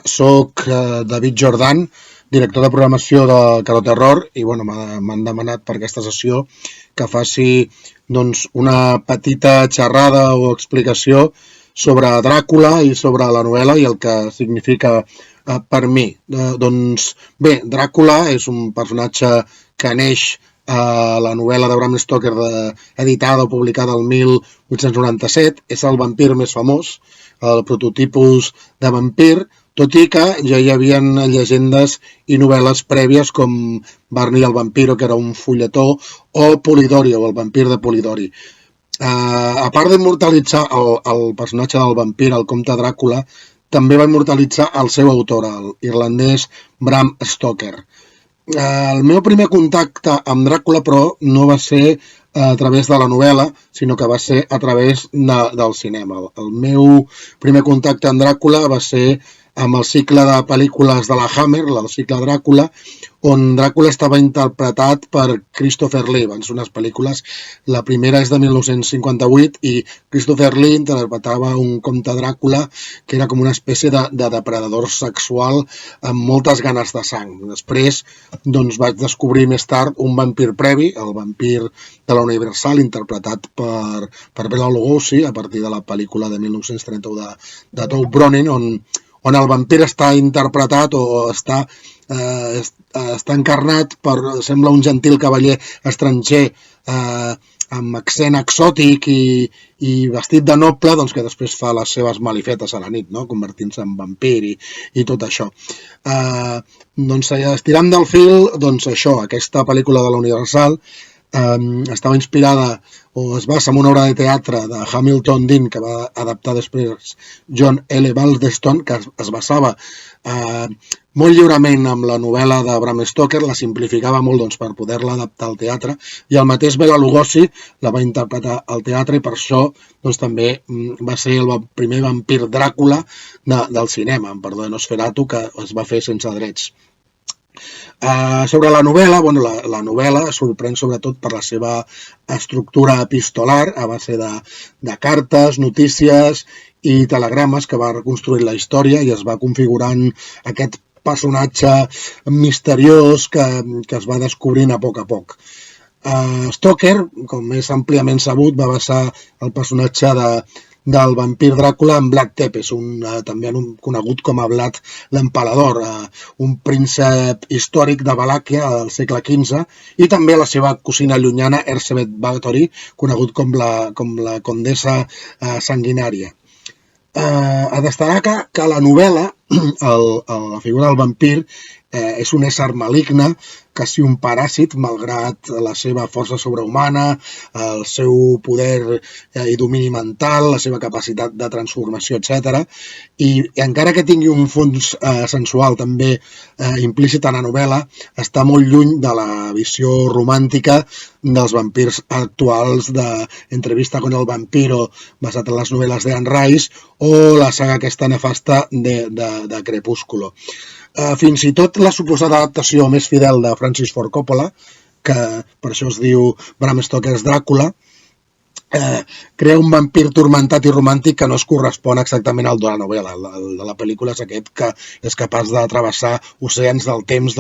Soc David Jordan, director de programació de Caro Terror, i bueno, m'han demanat per aquesta sessió que faci una petita xerrada o explicació sobre Dràcula i sobre la novel·la i el que significa per mi. Bé, Dràcula és un personatge que neix a la novel·la de Bram Stoker editada o publicada el 1897. És el vampir més famós, el prototipus de vampir, tot i que ja hi havia llegendes i novel·les prèvies com Barney el vampiro, que era un fulletó, o Polidori, o el vampir de Polidori. A part d'immortalitzar el personatge del vampir, el comte Dràcula, també va immortalitzar el seu autor, l'irlandès Bram Stoker. El meu primer contacte amb Dràcula, però, no va ser a través de la novel·la, sinó que va ser a través del cinema. El meu primer contacte amb Dràcula va ser amb el cicle de pel·lícules de la Hammer, el cicle Dràcula, on Dràcula estava interpretat per Christopher Lee. Van ser unes pel·lícules, la primera és de 1958 i Christopher Lee interpretava un comte Dràcula que era com una espècie de depredador sexual amb moltes ganes de sang. Després vaig descobrir més tard un vampir previ, el vampir de la Universal, interpretat per Bela Lugosi a partir de la pel·lícula de 1931 de Tove Browning, on el vampir està interpretat o està encarnat per, sembla un gentil cavaller estranger amb accent exòtic i vestit de noble, que després fa les seves malifetes a la nit, no? Convertint-se en vampir i tot això. Estirant del fil, això, aquesta pel·lícula de la Universal estava inspirada o es basa en una obra de teatre de Hamilton Dean que va adaptar després John L. Baldeston, que es basava molt lliurement amb la novel·la de Bram Stoker, la simplificava molt per poder-la adaptar al teatre, i el mateix Bela Lugosi la va interpretar al teatre i per això també va ser el primer vampir Dràcula del cinema, perdó, Nosferatu, que es va fer sense drets. Sobre la novel·la, la novel·la sorprèn sobretot per la seva estructura epistolar a base de cartes, notícies i telegrames que va reconstruir la història i es va configurant aquest personatge misteriós que es va descobrint a poc. Stoker, com és àmpliament sabut, va basar el personatge del vampir Dràcula en Vlad Tepes, també conegut com a Vlad l'Empalador, un príncep històric de Valàquia del segle XV, i també la seva cosina llunyana Erzsébet Báthory, conegut com la condessa sanguinària. A destacar que la novel·la, la figura del vampir, és un ésser maligne, quasi un paràsit, malgrat la seva força sobrehumana, el seu poder i domini mental, la seva capacitat de transformació, etc. I encara que tingui un fons sensual també implícit en la novel·la, està molt lluny de la visió romàntica dels vampirs actuals d'Entrevista con el vampiro, basat en les novel·les d'Anne Rice, o la saga aquesta nefasta de Crepúsculo. Fins i tot la suposada adaptació més fidel de Francis Ford Coppola, que per això es diu Bram Stoker's Dràcula, crea un vampir turmentat i romàntic que no es correspon exactament al de la novel·la. El de la pel·lícula és aquest que és capaç de travessar oceans del temps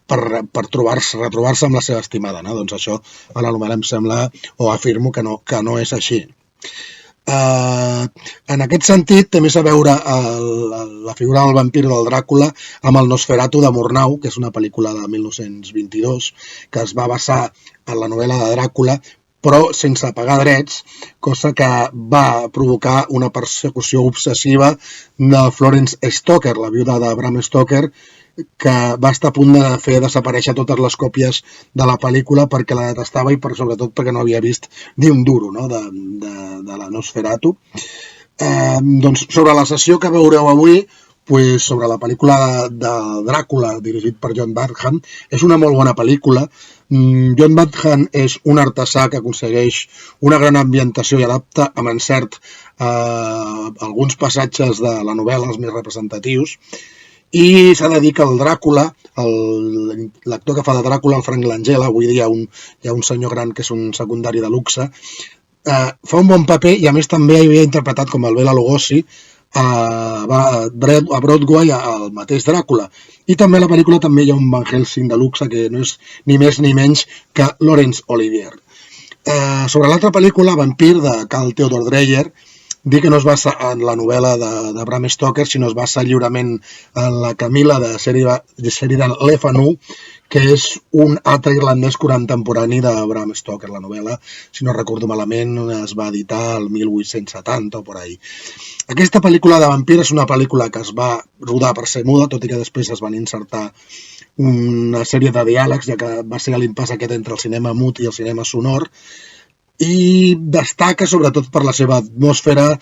per retrobar-se amb la seva estimada. Això a la novel·la em sembla, o afirmo que no és així. En aquest sentit, té més a veure la figura del vampir del Dràcula amb el Nosferatu de Murnau, que és una pel·lícula de 1922 que es va basar en la novel·la de Dràcula, però sense pagar drets, cosa que va provocar una persecució obsessiva de Florence Stoker, la viuda de Bram Stoker, que va estar a punt de fer desaparèixer totes les còpies de la pel·lícula perquè la detestava i sobretot perquè no havia vist ni un duro de la Nosferatu. Sobre la sessió que veureu avui, sobre la pel·lícula de Dràcula, dirigit per John Badham, és una molt bona pel·lícula. John Badham és un artesà que aconsegueix una gran ambientació i adapta amb encert alguns passatges de la novel·la, els més representatius, i s'ha de dir que el Dràcula, l'actor que fa de Dràcula, el Frank Langella, avui dia hi ha un senyor gran que és un secundari de luxe, fa un bon paper i a més també havia interpretat com el Bela Lugosi a Broadway el mateix Dràcula. I també a la pel·lícula també hi ha un Van Helsing de luxe que no és ni més ni menys que Laurence Olivier. Sobre l'altra pel·lícula, Vampir, de Carl Theodor Dreyer, dir que no es basa en la novel·la de Bram Stoker, sinó es basa lliurement en la Camila de Sheridan Le Fanu, que és un altre irlandès contemporani de Bram Stoker. La novel·la, si no recordo malament, es va editar el 1870 o por ahí. Aquesta pel·lícula de Vampir és una pel·lícula que es va rodar per ser muda, tot i que després es van insertar una sèrie de diàlegs, ja que va ser l'impàs aquest entre el cinema mut i el cinema sonor, i destaca sobretot per la seva atmosfera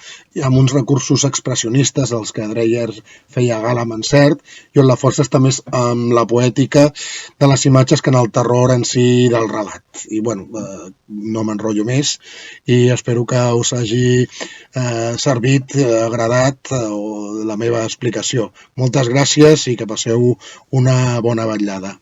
amb uns recursos expressionistes als que Dreyer feia gala amb encert i on la força està més amb la poètica de les imatges que en el terror en si del relat. I bueno, no m'enrotllo més i espero que us hagi servit, agradat la meva explicació. Moltes gràcies i que passeu una bona vetllada.